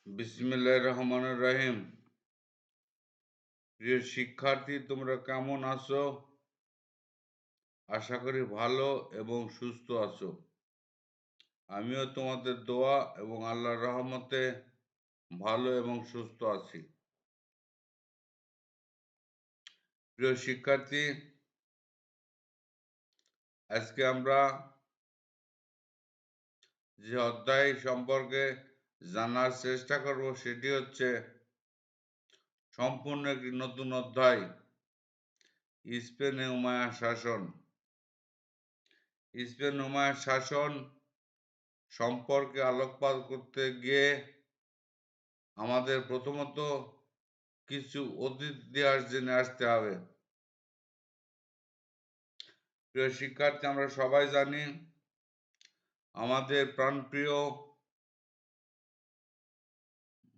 বিসমিল্লাহির রহমানির রহিম। প্রিয় শিক্ষার্থী, তোমরা কেমন আছো? আশা করি ভালো এবং সুস্থ আছো। আমিও তোমাদের দোয়া এবং আল্লাহর রহমতে ভালো এবং সুস্থ আছি। প্রিয় শিক্ষার্থী, আজকে আমরা যে অধ্যায় সম্পর্কে জানার চেষ্টা করব সেটি হচ্ছে সম্পূর্ণ একটি নতুন অধ্যায়, স্পেনে উমাইয়া শাসন। স্পেন উমাইয়া শাসন সম্পর্কে আলোকপাত করতে গিয়ে আমাদের প্রথমত কিছু অতীত ইতিহাস জেনে আসতে হবে। প্রিয় শিক্ষার্থী, আমরা সবাই জানি আমাদের প্রাণপ্রিয়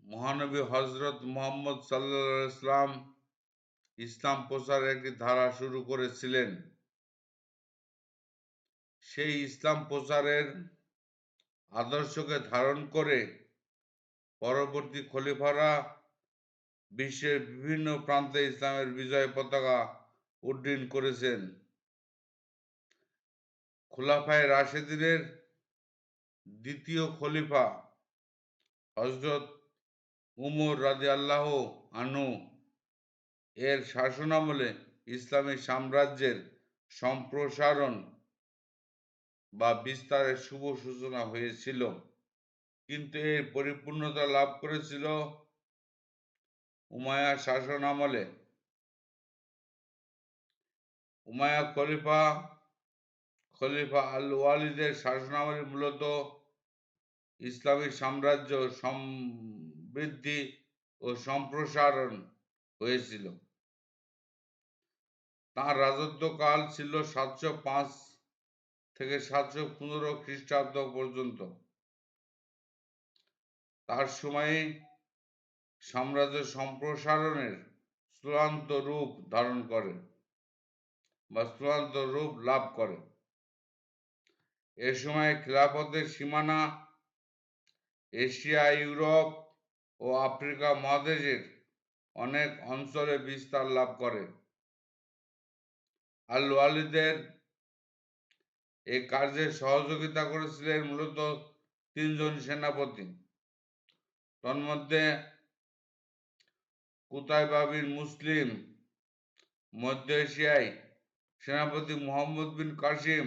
মহানবী হজরত মুহাম্মদ সাল্লাল্লাহু ইসলাম ইসলাম প্রচারের একটি ধারা শুরু করেছিলেন। সেই ইসলাম প্রচারের আদর্শকে ধারণ করে পরবর্তী খলিফারা বিশ্বের বিভিন্ন প্রান্তে ইসলামের বিজয় পতাকা উড্ডীন করেছেন। খুলাফায়ে রাশেদিনের দ্বিতীয় খলিফা হযরত উমর রাদিয়াল্লাহু আনহু এর শাসনামলে ইসলামী সাম্রাজ্যের সম্প্রসারণ বা বিস্তারের শুভ সূচনা হয়েছিল, কিন্তু এর পরিপূর্ণতা লাভ করেছিল উমাইয়া শাসনামলে। উমাইয়া খলিফা আল ওয়ালিদের শাসনামলে মূলত ইসলামী সাম্রাজ্য সমৃদ্ধি ও সম্প্রসারণ হয়েছিল। তাঁর রাজত্বকাল ছিল 705 থেকে 715 খ্রিস্টাব্দ পর্যন্ত। তার সময়ে সাম্রাজ্য সম্প্রসারণের চূড়ান্ত রূপ ধারণ করে বা চূড়ান্ত রূপ লাভ করে। এ সময় খিলাফতের সীমানা এশিয়া, ইউরোপ ও আফ্রিকা মহাদেশের অনেক অঞ্চলে বিস্তার লাভ করে। আল ওয়ালিদের এই কার্যে সহযোগিতা করেছিলেন মূলত তিনজন সেনাপতি। তন্মধ্যে কুতাইবা বিন মুসলিম মধ্য এশিয়ায়, সেনাপতি মুহাম্মদ বিন কাসিম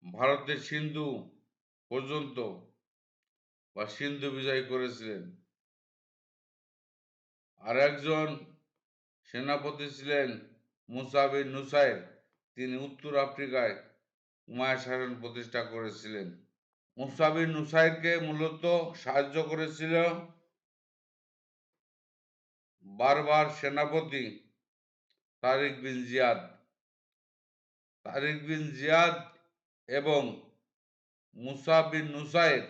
ভারতের সিন্ধু পর্যন্ত বা সিন্ধু বিজয় করেছিলেন। আর একজন সেনাপতি ছিলেন মুসা বিন নুসাইর, তিনি উত্তর আফ্রিকায় উমাইয়া শাসন প্রতিষ্ঠা করেছিলেন। মুসা বিন নুসাইরকে মূলত সাহায্য করেছিল বারবার সেনাপতি তারিক বিন জিয়াদ। তারিক বিন জিয়াদ এবং মুসা বিন নুসাইর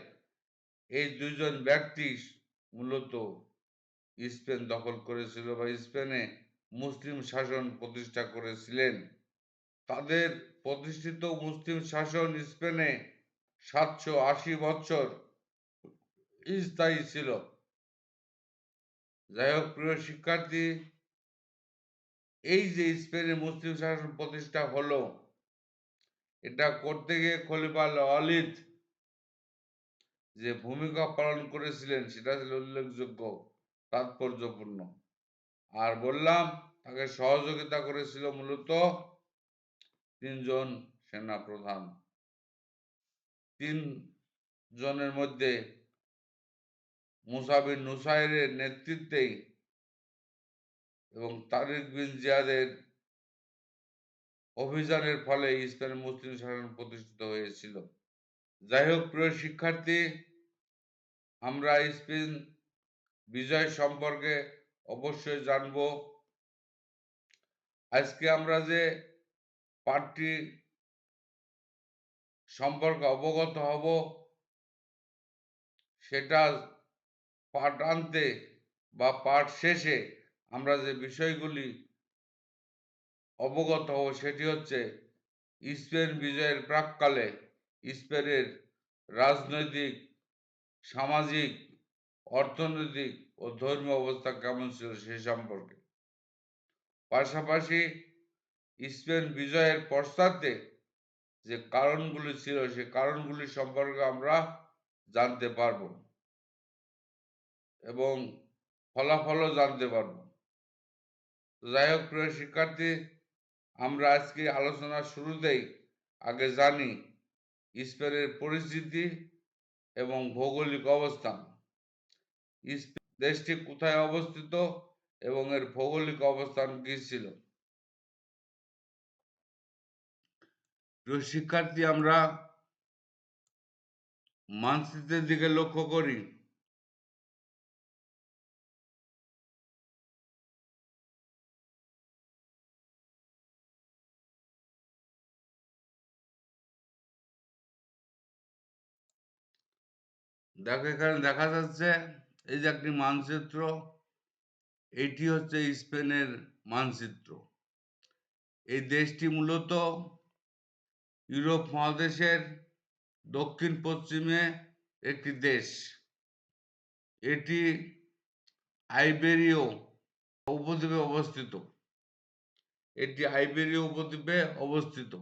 এই দুইজন ব্যক্তি মূলত স্পেন দখল করেছিল বা স্পেনে মুসলিম শাসন প্রতিষ্ঠা করেছিলেন। তাদের প্রতিষ্ঠিত মুসলিম শাসন স্পেনে 780 বছর স্থায়ী ছিল। যাই হোক, প্রিয় শিক্ষার্থী, এই যে স্পেনে মুসলিম শাসন প্রতিষ্ঠা হলো, এটা করতে গিয়ে খলিফা আল ওয়ালিদ যে ভূমিকা পালন করেছিলেন সেটা ছিল উল্লেখযোগ্য, তাৎপর্যপূর্ণ। আর বললাম, তাকে সহযোগিতা করেছিল মূলত তিনজন সেনা প্রধান। তিন জনের মধ্যে মুসা বিন নুসাইরের নেতৃত্বেই এবং তারিক বিন জিয়াদের অভিযানের ফলে স্পেনে মুসলিম শাসন প্রতিষ্ঠিত হয়েছিল। যাই হোক, প্রিয় শিক্ষার্থী, আমরা স্পেন বিজয় সম্পর্কে অবশ্যই জানব। আজকে আমরা যে পাঠটি সম্পর্কে অবগত হব, সেটা পাঠান্তে বা পাঠ শেষে আমরা যে বিষয়গুলি অবগত হব সেটি হচ্ছে স্পেন বিজয়ের প্রাক্কালে স্পেনের রাজনৈতিক সামাজিক, অর্থনৈতিক ও ধর্মীয় অবস্থা কেমন ছিল সে সম্পর্কে। পাশাপাশি স্পেন বিজয়ের পশ্চাতে যে কারণগুলি ছিল সে কারণগুলি সম্পর্কে আমরা জানতে পারব এবং ফলাফলও জানতে পারব। যাই হোক প্রিয় শিক্ষার্থী, আমরা আজকে আলোচনার শুরুতেই আগে জানি স্পেনের পরিস্থিতি এবং ভৌগোলিক অবস্থান। দেশটি কোথায় অবস্থিত এবং এর ভৌগোলিক অবস্থান কি ছিল। প্রিয় শিক্ষার্থী, আমরা মানচিত্রের দিকে লক্ষ্য করি। দেখো এখানে দেখা যাচ্ছে এই যে একটি মানচিত্র, এটি হচ্ছে স্পেনের মানচিত্র। এই দেশটি মূলত ইউরোপ মহাদেশের দক্ষিণ পশ্চিমে একটি দেশ। এটি আইবেরীয় উপদ্বীপে অবস্থিত। এটি আইবেরীয় উপদ্বীপে অবস্থিত।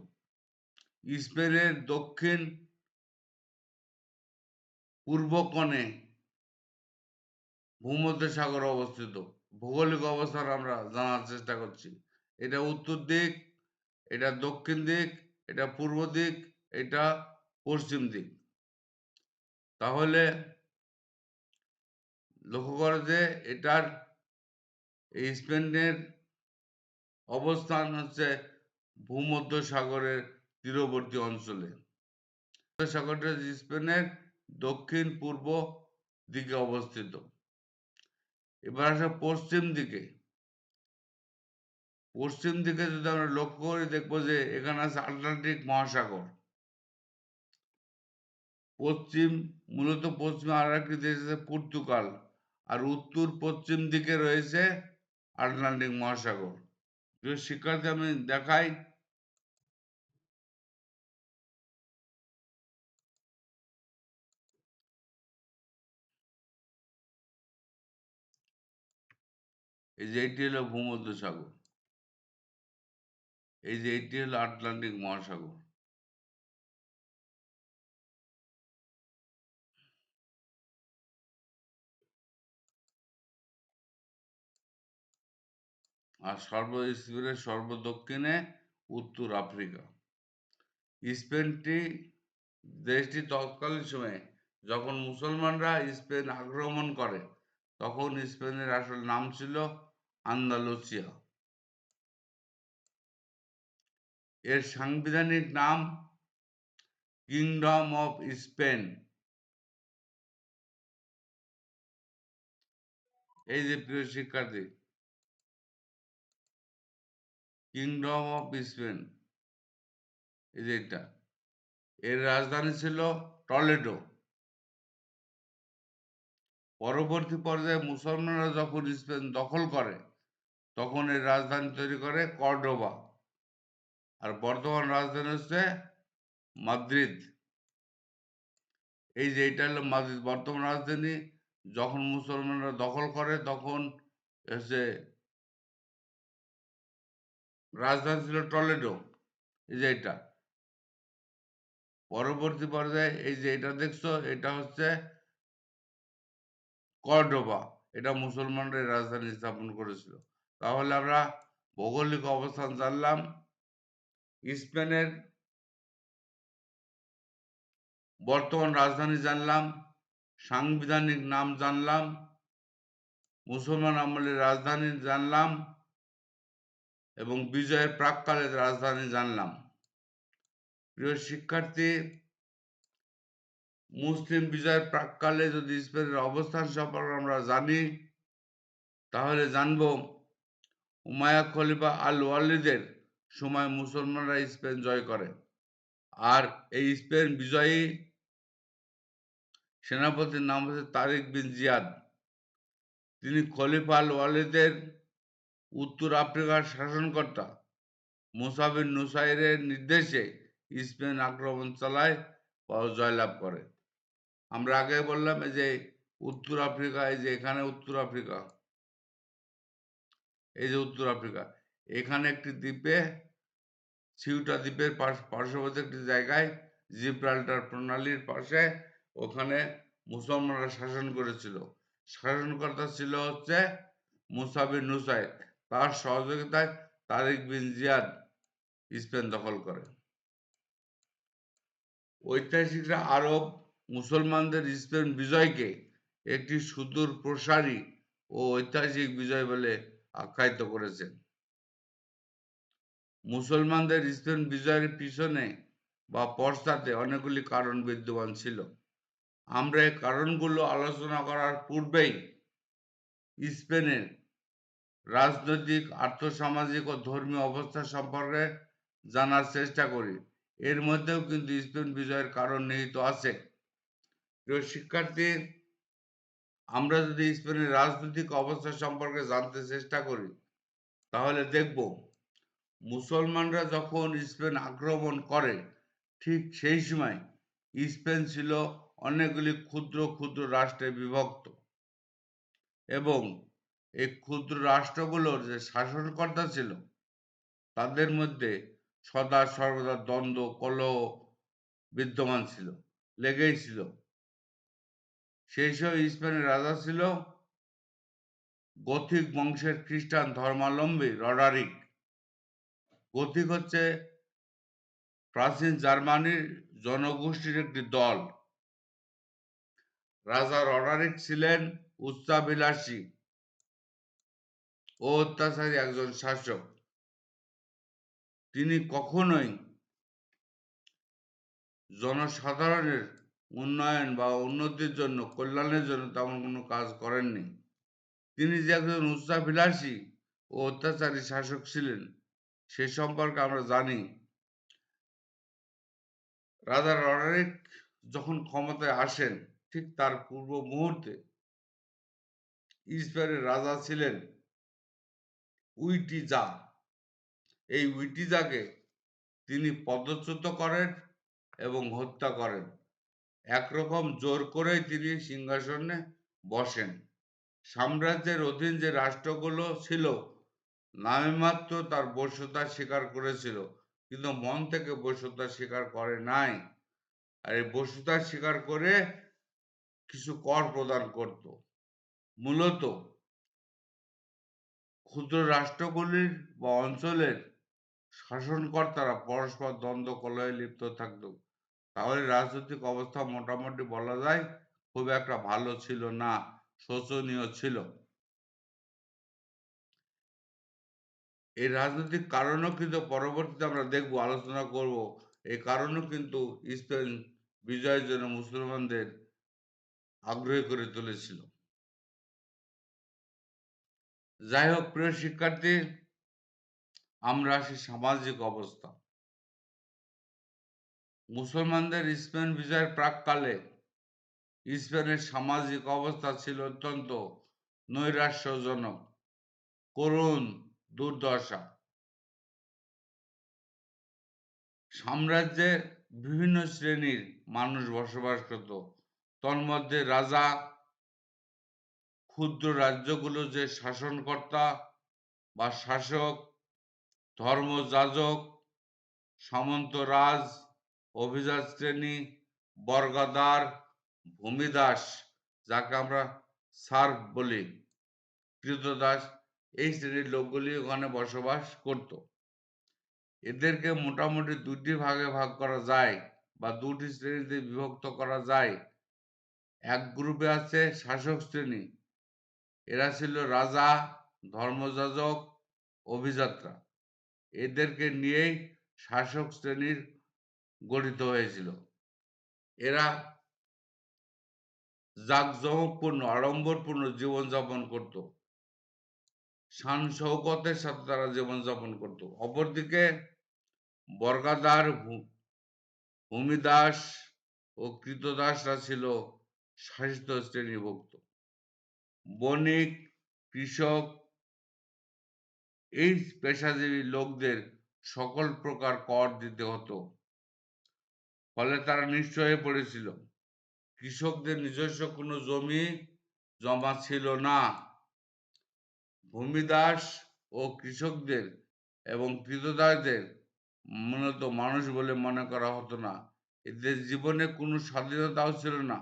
স্পেনের দক্ষিণ পূর্ব কোণে ভূমধ্যসাগর অবস্থিত। ভৌগোলিক অবস্থান আমরা জানার চেষ্টা করছি। এটা উত্তর দিক, এটা দক্ষিণ দিক, এটা পূর্ব দিক, এটা পশ্চিম দিক। তাহলে লক্ষ্য করো যে এটার এই স্পেনের অবস্থান হচ্ছে ভূমধ্যসাগরের তীরবর্তী অঞ্চলে। সাগরটা স্পেনের দক্ষিণ পূর্ব দিকে অবস্থিত। এবার আসে পশ্চিম দিকে। পশ্চিম দিকে যদি আমরা লক্ষ্য করি দেখবো যে এখানে আছে আটলান্টিক মহাসাগর। মূলত পশ্চিমে আর একটি দেশ আছে পর্তুগাল, আর উত্তর পশ্চিম দিকে রয়েছে আটলান্টিক মহাসাগর। প্রিয় শিক্ষার্থী, আমি দেখাই এই যে এটি হলো ভূমধ্যসাগর, এই যে এটি হলো আটলান্টিক মহাসাগর। আর স্পেনের সর্বদক্ষিণে উত্তর আফ্রিকা। দেশটি তৎকালীন সময়ে যখন মুসলমানরা স্পেন আক্রমণ করে তখন স্পেনের আসল নাম ছিল আন্দালুসিয়া। এর সাংবিধানিক নাম কিংডম অফ স্পেন। এই যে প্রিয় শিক্ষার্থী, কিংডম অফ স্পেন, এই যে এটা, এর রাজধানী ছিল টলেডো। পরবর্তী পর্যায়ে মুসলমানরা যখন স্পেন দখল করে তখন এর রাজধানী তৈরি করে কর্ডোবা, আর বর্তমান রাজধানী হচ্ছে মাদ্রিদ। এই যে এটা হলো মাদ্রিদ বর্তমান রাজধানী। যখন মুসলমানরা দখল করে তখন হচ্ছে রাজধানী ছিল টলেডো। এই যে এটা পরবর্তী পর্যায়ে এই যে এটা দেখছো, এটা হচ্ছে কর্ডোবা। এটা মুসলমানরা রাজধানী স্থাপন করেছিল। তাহলে আমরা ভৌগোলিক অবস্থান জানলাম, স্পেনের বর্তমান রাজধানী জানলাম, সাংবিধানিক নাম জানলাম, মুসলমান আমলের রাজধানী জানলাম এবং বিজয়ের প্রাক্কালের রাজধানী জানলাম। প্রিয় শিক্ষার্থী, মুসলিম বিজয়ের প্রাক্কালে যদি স্পেনের অবস্থান সম্পর্কে আমরা জানি তাহলে জানব উমাইয়া খলিফা আল ওয়ালিদের সময় মুসলমানরা স্পেন জয় করে। আর এই স্পেন বিজয়ী সেনাপতির নাম হচ্ছে তারিক বিন জিয়াদ। তিনি খলিফা আল ওয়ালিদের উত্তর আফ্রিকার শাসনকর্তা মুসা বিন নুসাইরের নির্দেশে স্পেন আক্রমণ চালায় ও জয়লাভ করে। আমরা আগে বললাম এই যে উত্তর আফ্রিকা, এই যে এখানে উত্তর আফ্রিকা, এই যে উত্তর আফ্রিকা, এখানে একটি দ্বীপে, সিউটা দ্বীপের পার্শ্ববর্তী একটি জায়গায় জিব্রাল্টার প্রণালীর পাশে, ওখানে মুসলমানরা শাসন করেছিল। শাসনকর্তা ছিল হচ্ছে মুসা বিন নুসাইর। তার সহযোগিতায় তারিক বিন জিয়াদ স্পেন দখল করে। ঐতিহাসিকরা আরব মুসলমানদের স্পেন বিজয়কে একটি সুদূর প্রসারী ও ঐতিহাসিক বিজয় বলে আখ্যায়িত করেছেন। মুসলমানদের স্পেন বিজয়ের পিছনে বা পশ্চাতে অনেকগুলি কারণ বিদ্যমান ছিল। আমরা এই কারণগুলো আলোচনা করার পূর্বেই স্পেনের রাজনৈতিক, আর্থসামাজিক ও ধর্মীয় অবস্থা সম্পর্কে জানার চেষ্টা করি। এর মধ্যেও কিন্তু স্পেন বিজয়ের কারণ নিহিত আছে। প্রিয় শিক্ষার্থী, আমরা যদি স্পেনের রাজনৈতিক অবস্থা সম্পর্কে জানতে চেষ্টা করি, তাহলে দেখব মুসলমানরা যখন স্পেন আক্রমণ করে, ঠিক সেই সময় স্পেন ছিল অনেকগুলি ক্ষুদ্র ক্ষুদ্র রাষ্ট্রে বিভক্ত, এবং এই ক্ষুদ্র রাষ্ট্রগুলোর যে শাসনকর্তা ছিল, তাদের মধ্যে সদা সর্বদা দ্বন্দ্ব, কলহ বিদ্যমান ছিল, লেগেই ছিল। সেই সময় স্পেনের রাজা ছিল গথিক বংশের খ্রিস্টান ধর্মাবলম্বী রডারিক। গথিক হচ্ছে প্রাচীন জার্মানির জনগোষ্ঠীর একটি দল। রাজা রডারিক ছিলেন উচ্চাভিলাষী ও অত্যাচারী একজন শাসক। তিনি কখনোই জনসাধারণের উন্নয়ন বা উন্নতির জন্য, কল্যাণের জন্য তেমন কোনো কাজ করেননি। তিনি যে একজন উচ্চাভিলাষী ও অত্যাচারী শাসক ছিলেন, সে সম্পর্কে আমরা জানি। রাজা রডারিক যখন ক্ষমতায় আসেন, ঠিক তার পূর্ব মুহূর্তে স্পেনের রাজা ছিলেন উইটিজা। এই উইটিজাকে তিনি পদচ্যুত করেন এবং হত্যা করেন। একরকম জোর করেই তিনি সিংহাসনে বসেন। সাম্রাজ্যের অধীন যে রাষ্ট্রগুলো ছিল, নামে মাত্র তার বশ্যতা স্বীকার করেছিল, কিন্তু মন থেকে বশ্যতা স্বীকার করে নাই। আর এই বশ্যতা স্বীকার করে কিছু কর প্রদান করত। মূলত ক্ষুদ্র রাষ্ট্রগুলির বা অঞ্চলের শাসনকর্তারা পরস্পর দ্বন্দ্ব কলহে লিপ্ত থাকত। তাহলে রাজনৈতিক অবস্থা মোটামুটি বলা যায় খুব একটা ভালো ছিল না, শোচনীয় ছিল। এই রাজনৈতিক কারণও কিন্তু পরবর্তীতে আমরা দেখব, আলোচনা করব। এই কারণও কিন্তু স্পেন বিজয়ের জন্য মুসলমানদের আগ্রহী করে তুলেছিল। যাই হোক, প্রিয় শিক্ষার্থী, আমরা আসি সামাজিক অবস্থা। মুসলমানদের স্পেন বিজয়ের প্রাককালে স্পেনের সামাজিক অবস্থা ছিল অত্যন্ত নৈরাশ্যজনক, করুণ, দুর্দশা। সাম্রাজ্যে বিভিন্ন শ্রেণীর মানুষ বসবাস করত। তন্মধ্যে রাজা, ক্ষুদ্র রাজ্যগুলো যে শাসনকর্তা বা শাসক, ধর্মযাজক, সামন্তরাজ, অভিজাত শ্রেণী, বর্গাদার, ভূমিদাস, যাকে আমরা সার্ভ বলি, কৃতদাস, এই শ্রেণীর লোকগুলি ওখানে বসবাস করত। এদেরকে মোটামুটি দুটি ভাগে ভাগ করা যায় বা দুটি শ্রেণীতে বিভক্ত করা যায়। এক গ্রুপে আছে শাসক শ্রেণী, এরা ছিল রাজা, ধর্মযাজক, অভিজাতরা। এদেরকে নিয়েই শাসক শ্রেণীর গঠিত হয়েছিল। এরা জাঁকজমকপূর্ণ, আড়ম্বরপূর্ণ জীবনযাপন করত, শান শৌকতের সাথে তারা জীবনযাপন করত। অপরদিকে বর্গাদার, ভূমিদাস ও কৃতদাসরা ছিল শাসিত শ্রেণীভুক্ত। বণিক, কৃষক, এই পেশাজীবী লোকদের সকল প্রকার কর দিতে হতো, ফলে তারা নিঃস্ব হয়ে পড়েছিল। কৃষকদের নিজস্ব কোনো জমি জমা ছিল না। ভূমিদাস ও কৃষকদের এবং কৃতদাসদের মূলত মানুষ বলে মনে করা হতো না। এদের জীবনে কোনো স্বাধীনতাও ছিল না।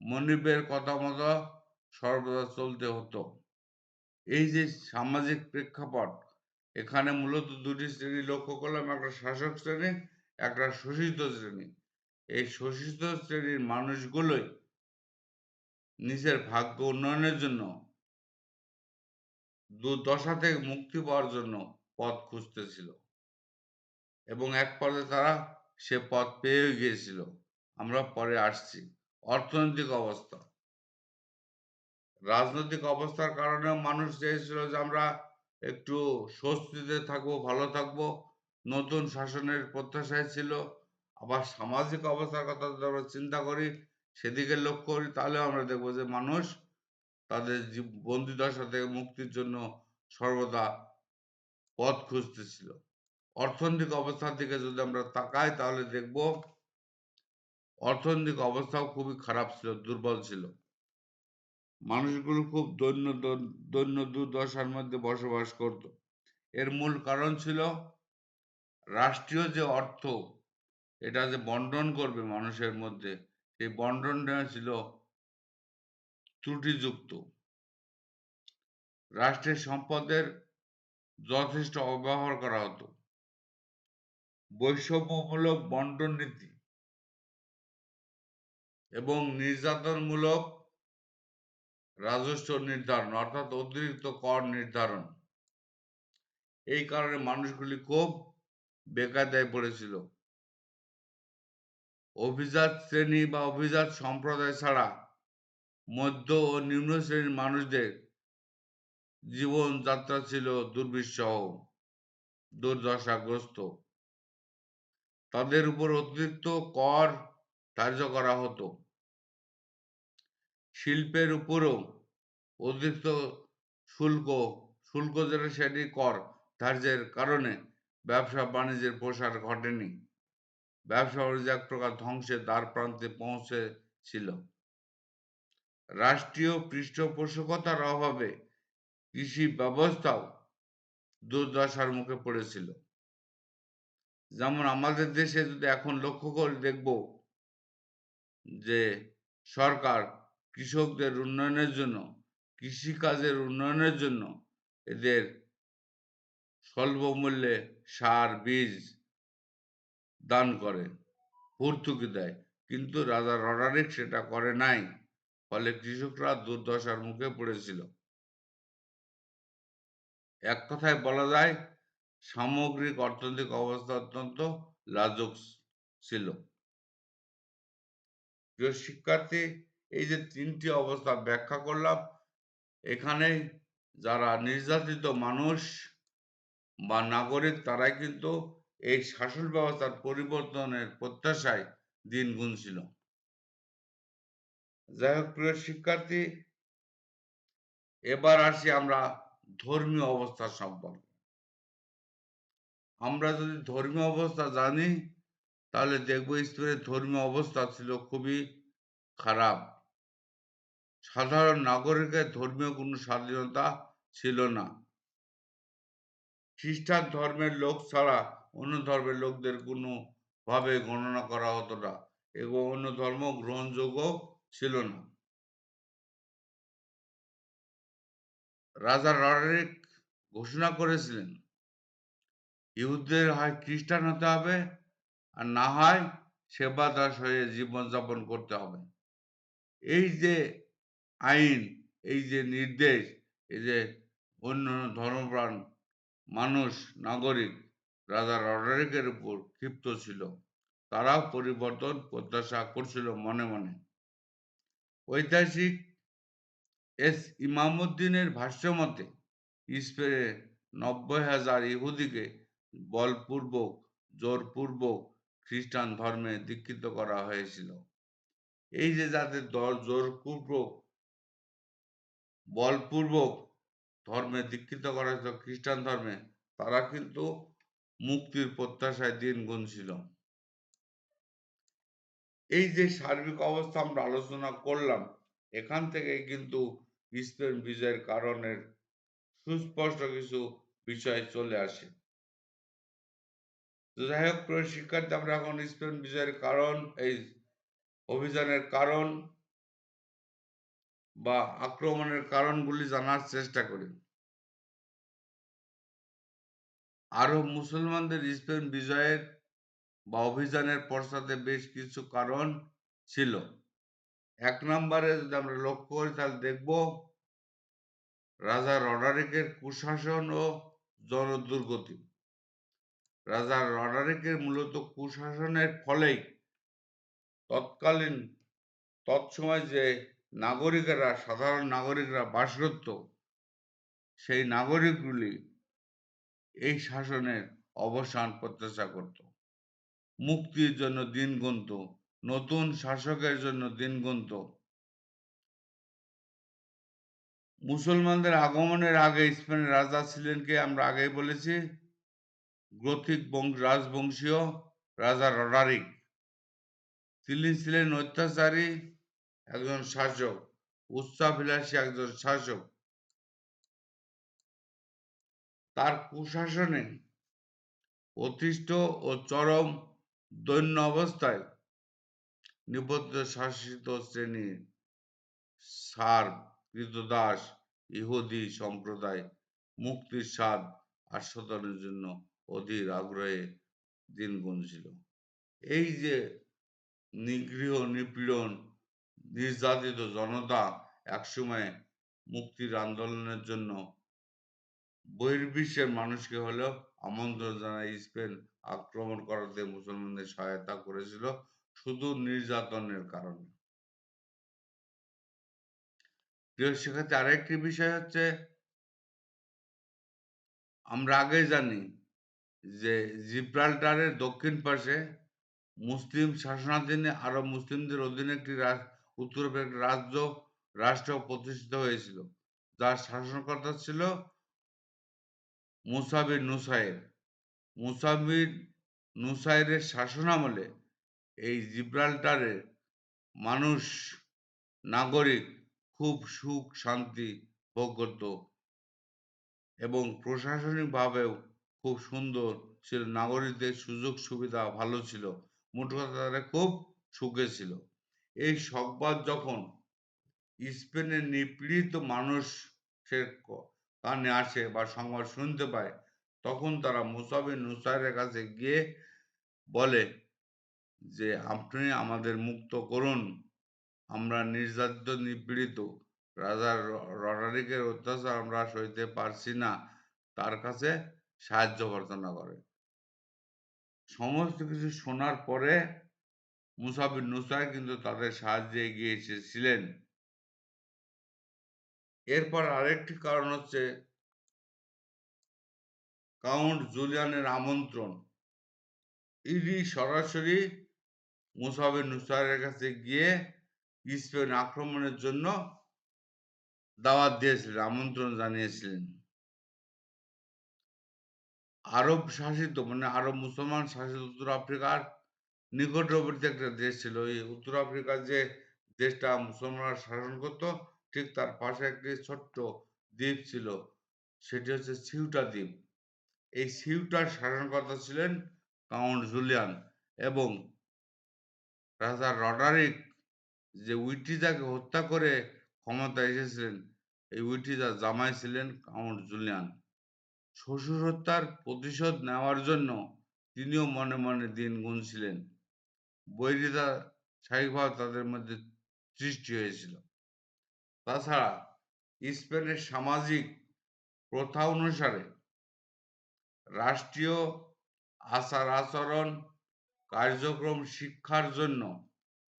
মনিবের কথা মতো সর্বদা চলতে হতো। এই যে সামাজিক প্রেক্ষাপট, এখানে মূলত দুটি শ্রেণী লক্ষ্য করলাম, একটা শাসক শ্রেণী, একটা শোষিত শ্রেণী। এই শোষিত শ্রেণীর মানুষগুলোই নিজের ভাগ্য উন্নয়নের জন্য, দুর্দশা থেকে মুক্তি পাওয়ার জন্য পথ খুঁজতেছিল এবং এক পর্যায়ে তারা সে পথ পেয়ে গিয়েছিল। আমরা পরে আসছি। অর্থনৈতিক অবস্থা, রাজনৈতিক অবস্থার কারণেও মানুষ চেয়েছিল যে আমরা একটু স্বস্তিতে থাকবো, ভালো থাকবো, নতুন শাসনের প্রত্যাশায় ছিল। আবার সামাজিক অবস্থার কথা যদি আমরা চিন্তা করি, সেদিকে লক্ষ্য করি, তাহলে আমরা দেখবো যে মানুষ তাদের বন্দিদশা থেকে মুক্তির জন্য সর্বদা পথ খুঁজতেছিল। অর্থনৈতিক অবস্থার দিকে যদি আমরা তাকাই, তাহলে দেখব অর্থনৈতিক অবস্থাও খুবই খারাপ ছিল, দুর্বল ছিল। মানুষগুলো খুব দৈন্য দুর্দশার মধ্যে বসবাস করত। এর মূল কারণ ছিল রাষ্ট্রীয় যে অর্থ, এটা যে বন্টন করবে মানুষের মধ্যে, সেই বন্টনটা ছিল ত্রুটিযুক্ত। রাষ্ট্রের সম্পদের যথেষ্ট অব্যবহার করা হতো। বৈষম্যমূলক বন্টন নীতি এবং নির্যাতনমূলক রাজস্ব নির্ধারণ, অর্থাৎ অতিরিক্ত কর নির্ধারণ, এই কারণে মানুষগুলি খুব বেকায়দায় পড়েছিল। অভিজাত শ্রেণী বা অভিজাত সম্প্রদায় ছাড়া মধ্য ও নিম্ন শ্রেণীর মানুষদের জীবনযাত্রা ছিল দুর্বিষহ, দুর্দশাগ্রস্ত। তাদের উপর অতিরিক্ত কর ধার্য করা হতো। শিল্পের উপরও অতিরিক্ত শুল্ক, যেটা সেটি কর ধার্যের কারণে ব্যবসা বাণিজ্যের প্রসার ঘটেনি। ব্যবসা বাণিজ্য এক প্রকার ধ্বংসের দ্বার প্রান্তে পৌঁছেছিল। রাষ্ট্রীয় পৃষ্ঠপোষকতার অভাবে কৃষি ব্যবস্থাও দুর্দশার মুখে পড়েছিল। যেমন আমাদের দেশে যদি এখন লক্ষ্য করে দেখব যে সরকার কৃষকদের উন্নয়নের জন্য, কৃষিকাজের উন্নয়নের জন্য এদের স্বল্প মূল্যে সার, বীজ দান করে, ভর্তুকি দেয়, কিন্তু রাজা রডারিক সেটা করে নাই। ফলে কৃষকরা দুর্দশার মুখে পড়েছিল। এক কথায় বলা যায় সামগ্রিক অর্থনৈতিক অবস্থা অত্যন্ত লাজুক ছিল। প্রিয় শিক্ষার্থী, এই যে তিনটি অবস্থা ব্যাখ্যা করলাম, এখানে যারা নির্যাতিত মানুষ বা নাগরিক, তারাই কিন্তু এই শাসন ব্যবস্থার পরিবর্তনের প্রত্যাশায় দিন গুনছিল। যাই হোক প্রিয় শিক্ষার্থী, এবার আসি আমরা ধর্মীয় অবস্থা সম্পর্কে। আমরা যদি ধর্মীয় অবস্থা জানি, তাহলে দেখব স্পেনের ধর্মীয় অবস্থা ছিল খুবই খারাপ। সাধারণ নাগরিকের ধর্মীয় কোনো স্বাধীনতা ছিল না। খ্রিস্টান ধর্মের লোক ছাড়া অন্য ধর্মের লোকদের কোনোভাবে গণনা করা হতো না এবং অন্য ধর্ম গ্রহণযোগ্য ছিল না। রাজা রডরিক ঘোষণা করেছিলেন, ইহুদিদের হয় খ্রিস্টান হতে হবে, আর না হয় সেবাদাস হয়ে জীবনযাপন করতে হবে। এই যে আইন, এই যে নির্দেশ, এই যে অন্য ধর্মপ্রাণ মানুষ, নাগরিক রাজা রডরিকের উপর ক্ষিপ্ত ছিল। তারাও পরিবর্তন প্রত্যাশা করছিল মনে মনে। ঐতিহাসিক এস ইমামউদ্দিনের ভাষ্যমতে স্পেনে 90,000 ইহুদিকে বলপূর্বক, জোরপূর্বক খ্রিস্টান ধর্মে দীক্ষিত করা হয়েছিল। এই যে যাদের জোরপূর্বক, বলপূর্বক ধর্মে দীক্ষিত করা হয়েছিল, খ্রিস্টান ধর্মে, তারা কিন্তু মুক্তির প্রত্যাশায় দিন গুনছিল। এই যে সার্বিক অবস্থা আমরা আলোচনা করলাম, এখান থেকে কিন্তু স্পেন বিজয়ের কারণের সুস্পষ্ট কিছু বিষয় চলে আসে। তো যাই হোক, প্রিয় শিক্ষার্থী, আমরা এখন স্পেন বিজয়ের কারণ, এই অভিযানের কারণ বা আক্রমণের কারণগুলি জানার চেষ্টা করি। আরব মুসলমানদের স্পেন বিজয়ের বা অভিযানের পশ্চাতে বেশ কিছু কারণ ছিল। এক নম্বরে যদি আমরা লক্ষ্য করি তাহলে দেখব রাজা রডারিকের কুশাসন ও জনদুর্গতি। রাজা রডারিকের মূলত কুশাসনের ফলেই তৎসময় যে নাগরিকেরা, সাধারণ নাগরিকরা বাস করত, সেই নাগরিকগুলি এই শাসনের অবসান প্রত্যাশা করত, মুক্তির জন্য দিন গুনত, নতুন শাসকের জন্য দিন গুনত। মুসলমানদের আগমনের আগে স্পেনের রাজা ছিলেন কে? আমরা আগেই বলেছি, গ্রথিক রাজবংশীয় রাজা রডারিক। তিনি ছিলেন অত্যাচারী একজন শাসক, উচ্চাভিলাষী একজন শাসক। তার কুশাসনে অতিষ্ঠ ও চরম দৈন্য অবস্থায় নিবদ্ধ শাসিত শ্রেণীর সার্ব, ক্রীতদাস, ইহুদি সম্প্রদায় মুক্তির স্বাদ আস্বাদনের জন্য অধীর আগ্রহে দিন গুনছিল। এই যে নিগৃহ, নিপীড়ন, নির্যাতিত জনতা একসময় মুক্তির আন্দোলনের জন্য বহির্বিশ্বের মানুষকে হলেও আমন্ত্রণ জানায় স্পেন আক্রমণ করাতে মুসলমানদের সহায়তা করেছিল শুধু নির্যাতনের কারণে। প্রিয় শিক্ষার্থী, আরেকটি বিষয় হচ্ছে, আমরা আগে জানি যে জিব্রাল্টারের দক্ষিণ পাশে মুসলিম শাসনাধীনে আরব মুসলিমদের অধীনে একটি উত্তর একটি রাষ্ট্র প্রতিষ্ঠিত হয়েছিল, যার শাসনকর্তা ছিল মুসা বিন নুসাইর। মুসা বিন নুসাইরের শাসনামলে এই জিব্রাল্টারের মানুষ, নাগরিক খুব সুখ শান্তি ভোগ করত এবং প্রশাসনিকভাবেও খুব সুন্দর ছিল। নাগরিকদের সুযোগ সুবিধা ভালো ছিল, মোট কথা তারা খুব সুখে ছিল। এই সংবাদ যখন স্পেনের নিপীড়িত মানুষের কানে আসে বা সংবাদ শুনতে পায়, তখন তারা মুসা বিন নুসাইরের কাছে গিয়ে বলে যে আপনি আমাদের মুক্ত করুন, আমরা নির্যাতিত, নিপীড়িত, রাজার রডারিকের অত্যাচার আমরা সইতে পারছি না। তার কাছে সাহায্য প্রার্থনা করে। সমস্ত কিছু শোনার পরে মুসা বিন নুসাইর কিন্তু তাদের সাহায্যে এগিয়ে এসেছিলেন। এরপর আরেকটি কারণ হচ্ছে কাউন্ট জুলিয়ানের আমন্ত্রণ। ইনি সরাসরি মুসা বিন নুসাইরের কাছে গিয়ে স্পেন আক্রমণের জন্য দাওয়াত দিয়েছিলেন, আমন্ত্রণ জানিয়েছিলেন। আরব শাসিত, মানে আরব মুসলমান শাসিত উত্তর আফ্রিকার নিকটবর্তী একটা দেশ ছিল। এই উত্তর আফ্রিকার যে দেশটা মুসলমানরা শাসন করত, ঠিক তার পাশে একটি ছোট্ট দ্বীপ ছিল, সেটি হচ্ছে সিউটা দ্বীপ। এই সিউটার শাসনকর্তা ছিলেন কাউন্ট জুলিয়ান এবং রাজা রডারিক যে উইটিজাকে হত্যা করে ক্ষমতায় এসেছিলেন, এই উইটিজার জামাই ছিলেন কাউন্ট জুলিয়ান। শ্বশুর হত্যার প্রতিশোধ নেওয়ার জন্য তিনিও মনে মনে দিন গুনছিলেন। বৈরিতা স্বাভাবিকভাবে তাদের মধ্যে সৃষ্টি হয়েছিল। তাছাড়া স্পেনের সামাজিক প্রথা অনুসারে রাষ্ট্রীয় আচার আচরণ, কার্যক্রম শিক্ষার জন্য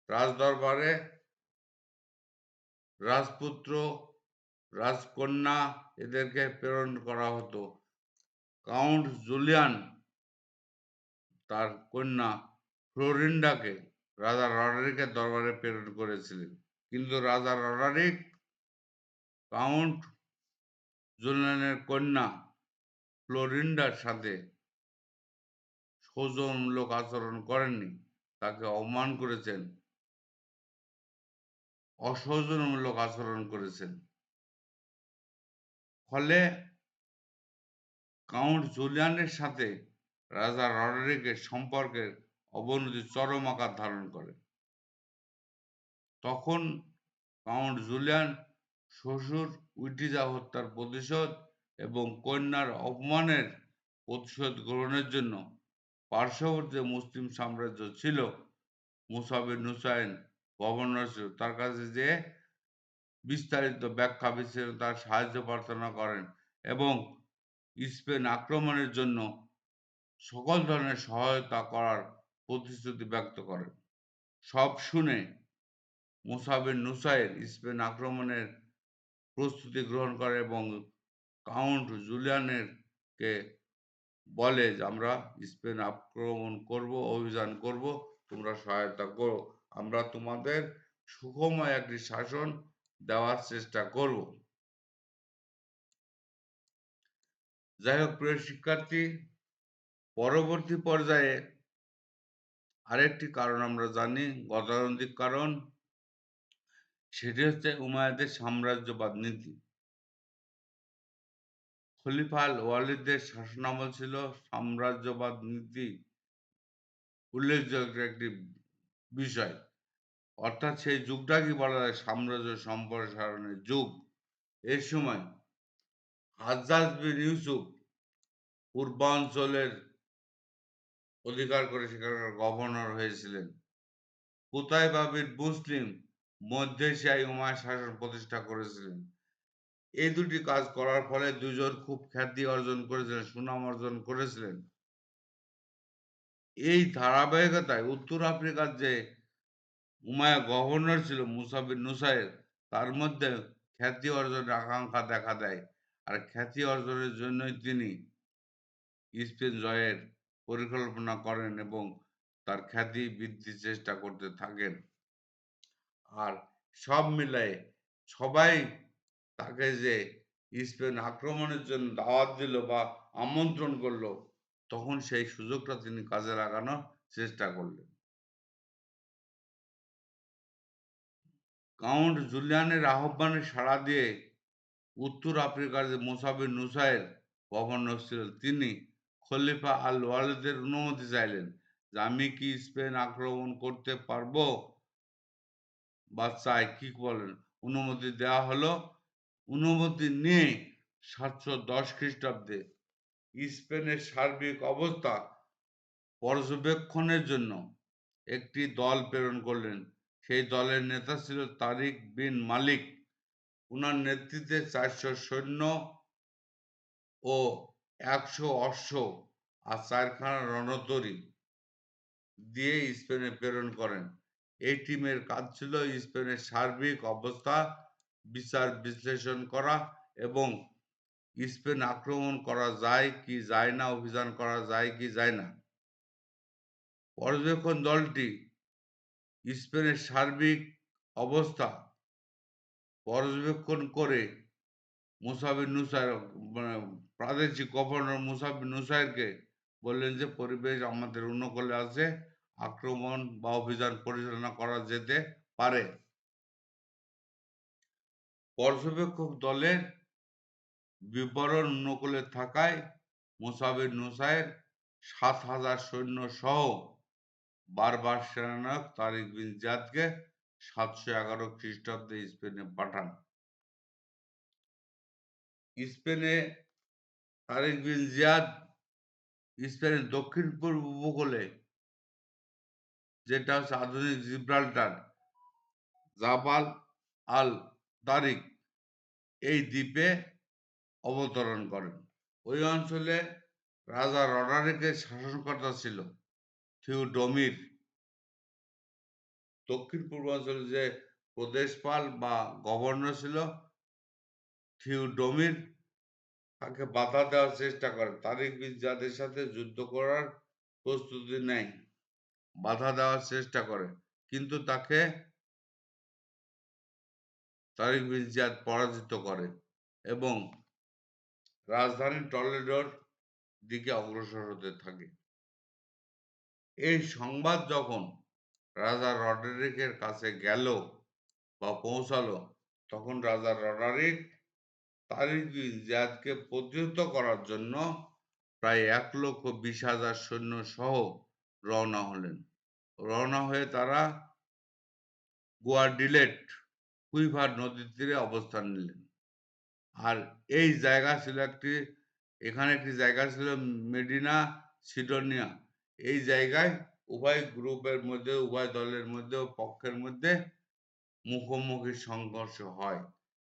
রাজদরবারে রাজপুত্র, রাজকন্যা এদেরকে প্রেরণ করা হতো। কাউন্ট জুলিয়ান তার কন্যা ফ্লোরিন্ডাকে রাজা রডারিকের দরবারে প্রেরণ করেছিলেন, কিন্তু রাজা রডারিক কাউন্ট জুলিয়ানের কন্যা ফ্লোরিন্ডার সাথে সৌজন্যমূলক আচরণ করেননি, তাকে অপমান করেছেন অসৌজন্যমূলক আচরণ করেছেন। ফলে কাউন্ট জুলিয়ানের সাথে রাজা রডরিকের সম্পর্কের অবনতি চরম আকার ধারণ করে। তখন কাউন্ট জুলিয়ান শ্বশুর উইটিজা হত্যার প্রতিশোধ এবং কন্যার অপমানের প্রতিশোধ গ্রহণের জন্য পার্শ্ববর্তী মুসলিম সাম্রাজ্য ছিল মুসা বিন নুসাইর গভর্নর ছিল, তার কাছে যে বিস্তারিত ব্যাখ্যা বিশ্লেষণ তার সাহায্য প্রার্থনা করেন এবং স্পেন আক্রমণের জন্য সকল ধরনের সহায়তা করার প্রতিশ্রুতি ব্যক্ত করেন। সব শুনে মুসা বিন নুসাইর স্পেন আক্রমণের প্রস্তুতি গ্রহণ করে এবং কাউন্ট জুলিয়ানকে বলে যে আমরা স্পেন আক্রমণ করব, অভিযান করব, তোমরা সহায়তা করো, আমরা তোমাদের সুখময় একটি শাসন দেওয়ার চেষ্টা করব। যাই হোক প্রিয় শিক্ষার্থী, পরবর্তী পর্যায়ে আরেকটি কারণ আমরা জানি, গতানুগতিক কারণ, সেটি হচ্ছে উমাইয়াদের সাম্রাজ্যবাদ নীতি। খলিফা আল ওয়ালিদের শাসনামল ছিল সাম্রাজ্যবাদ নীতি উল্লেখযোগ্য একটি বিষয়। অর্থাৎ সেই যুগটাকে বলা যায় সাম্রাজ্য সম্প্রসারণের যুগ। এই সময় হাজ্জাজ বিন ইউসুফ পূর্বাঞ্চলের অধিকার করে সেখানকার গভর্নর হয়েছিলেন। কুতাইবা বিন মুসলিম মধ্য এশিয়ায় উমাইয়া শাসন প্রতিষ্ঠা করেছিলেন। এই দুটি কাজ করার ফলে দুজন খুব খ্যাতি অর্জন করেছিলেন, সুনাম অর্জন করেছিলেন। এই ধারাবাহিকতায় উত্তর আফ্রিকার যে উমাইয়া গভর্নর ছিল মুসা বিন নুসাইর, তার মধ্যে খ্যাতি অর্জনের আকাঙ্ক্ষা দেখা দেয়। আর খ্যাতি অর্জনের জন্যই তিনি স্পেন জয়ের পরিকল্পনা করেন এবং তার খ্যাতি বৃদ্ধির চেষ্টা করতে থাকেন। আর সব মিলাই সবাই তাকে যে স্পেন আক্রমণের জন্য দাওয়াত দিল বা আমন্ত্রণ করলো, তখন সেই সুযোগটা তিনি কাজে লাগানোর চেষ্টা করলেন। কাউন্ট জুলিয়ানের আহ্বানে সাড়া দিয়ে উত্তর আফ্রিকার যে মুসা বিন নুসাইর গভর্নর ছিলেন, তিনি খলিফা আল ওয়ালিদের অনুমতি চাইলেন যে আমি কি স্পেন আক্রমণ করতে পারবো বা চাই, কি বলেন? অনুমতি দেওয়া হলো। অনুমতি নিয়ে 710 খ্রিস্টাব্দে স্পেনের সার্বিক অবস্থা পর্যবেক্ষণের জন্য একটি দল প্রেরণ করলেন। সেই দলের নেতা ছিল তারিক বিন মালিক। উনার নেতৃত্বে 400 সৈন্য ও 100 অশ্ব আর 4খানা রণতরী দিয়ে স্পেনে প্রেরণ করেন। এই টিমের কাজ ছিল স্পেনের সার্বিক অবস্থা বিচার বিশ্লেষণ করা এবং স্পেন আক্রমণ করা যায় কি যায় না, অভিযান করা যায় কি যায় না। পর্যবেক্ষণ দলটি স্পেনের সার্বিক অবস্থা পর্যবেক্ষণ করে মুসা বিন নুসাইর মানে প্রাদেশিক গভর্নর মুসা বিন নুসাইরকে বললেন যে পরিবেশ আমাদের অনুকূলে আছে, আক্রমণ বা অভিযান পরিচালনা করা যেতে পারে। পর্যবেক্ষক দলের বিবরণ অনুকূলে থাকায় মুসা বিন নুসাইর 7,000 সৈন্য সহ বারবার সেনানায়ক তারিক বিন জিয়াদকে 711 খ্রিস্টাব্দে স্পেনে পাঠান। স্পেনে তারিক বিন জিয়াদ স্পেনের দক্ষিণ পূর্ব উপকূলে, যেটা হচ্ছে আধুনিক জিব্রাল্টার, জাবাল আল তারিক, এই দ্বীপে অবতরণ করেন। ওই অঞ্চলে রাজা রডারিকের শাসনকর্তা ছিল থিওডমির। দক্ষিণ পূর্বাঞ্চলে যে প্রদেশপাল বা গভর্নর ছিল থিওডমির, তাকে বাধা দেওয়ার চেষ্টা করেন। তারিক বিন জিয়াদের সাথে যুদ্ধ করার প্রস্তুতি নেয়, বাধা দেওয়ার চেষ্টা করে, কিন্তু তাকে তারিক বিন জিয়াদ পরাজিত করে এবং রাজধানী টলেডোর দিকে অগ্রসর হতে থাকে। এই সংবাদ যখন রাজা রডরিকের কাছে গেল পৌঁছালো, তখন রাজা রডারিক তারিক বিন জিয়াদকে প্রতিহত করার জন্য প্রায় 1,20,000 সৈন্য সহ রওনা হলেন। রওনা হয়ে তারা গুয়াডিলেট কুইভার নদীর তীরে অবস্থান নিলেন। আর এই জায়গা ছিল এখানে একটি জায়গা ছিল মেডিনা সিডোনিয়া। এই জায়গায় উভয় গ্রুপের মধ্যে, উভয় দলের মধ্যে ও পক্ষের মধ্যে মুখোমুখি সংঘর্ষ হয়।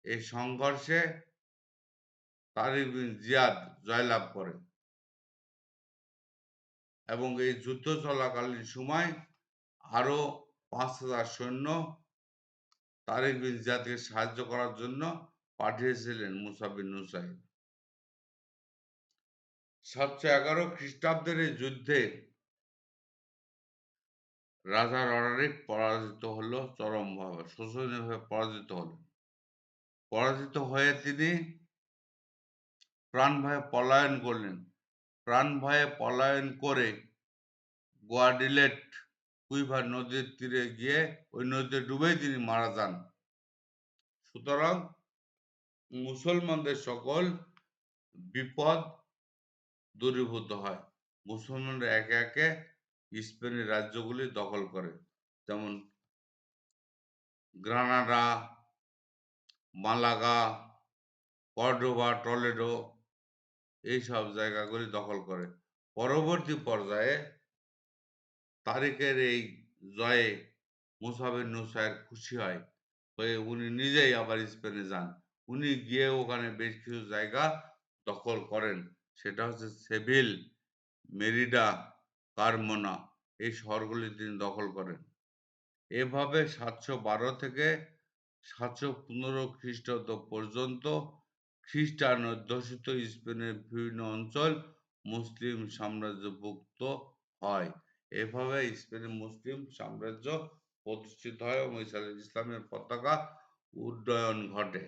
এই সংঘর্ষে তারিক বিন জিয়াদ জয়লাভ করে এবং এই যুদ্ধ চলাকালীন সময় আরো 5,000 সৈন্য তারিক বিন জিয়াদকে সাহায্য করার জন্য পাঠিয়েছিলেন মুসা বিন নুসাইর। 711 খ্রিস্টাব্দের এই যুদ্ধে রাজা রডারিক পরাজিত হলো চরমভাবে, শোচনীয়ভাবে পরাজিত হলেন। পরাজিত হয়ে তিনি প্রাণ ভয়ে পলায়ন করলেন। প্রাণ ভয়ে পলায়ন করে গুয়াডিলেট কুইভার নদীর তীরে গিয়ে ওই নদীতে ডুবেই তিনি মারা যান। সুতরাং মুসলমানদের সকল বিপদ দূরীভূত হয়। মুসলমানরা একে একে স্পেনের রাজ্যগুলি দখল করে, যেমন গ্রানাডা, মালাগা, কর্ডোবা, টলেডো, এইসব জায়গাগুলি দখল করে। পরবর্তী পর্যায়ে তারিকের এই জয়ে মুসা বিন নুসাইর খুশি হয়, হয়ে উনি নিজেই আবার স্পেনে যান। উনি গিয়ে ওখানে বেশ কিছু জায়গা দখল করেন। সেটা হচ্ছে সেভিল, মেরিডা, কারমোনা, এই শহরগুলি তিনি দখল করেন। এভাবে 712 থেকে 715 খ্রিস্টাব্দ পর্যন্ত খ্রিস্টান অধ্যুষিত স্পেনের বিভিন্ন অঞ্চল মুসলিম সাম্রাজ্যভুক্ত হয়। এভাবে স্পেনে মুসলিম সাম্রাজ্য প্রতিষ্ঠিত হয় এবং ইসলামের পতাকা উড্ডয়ন ঘটে।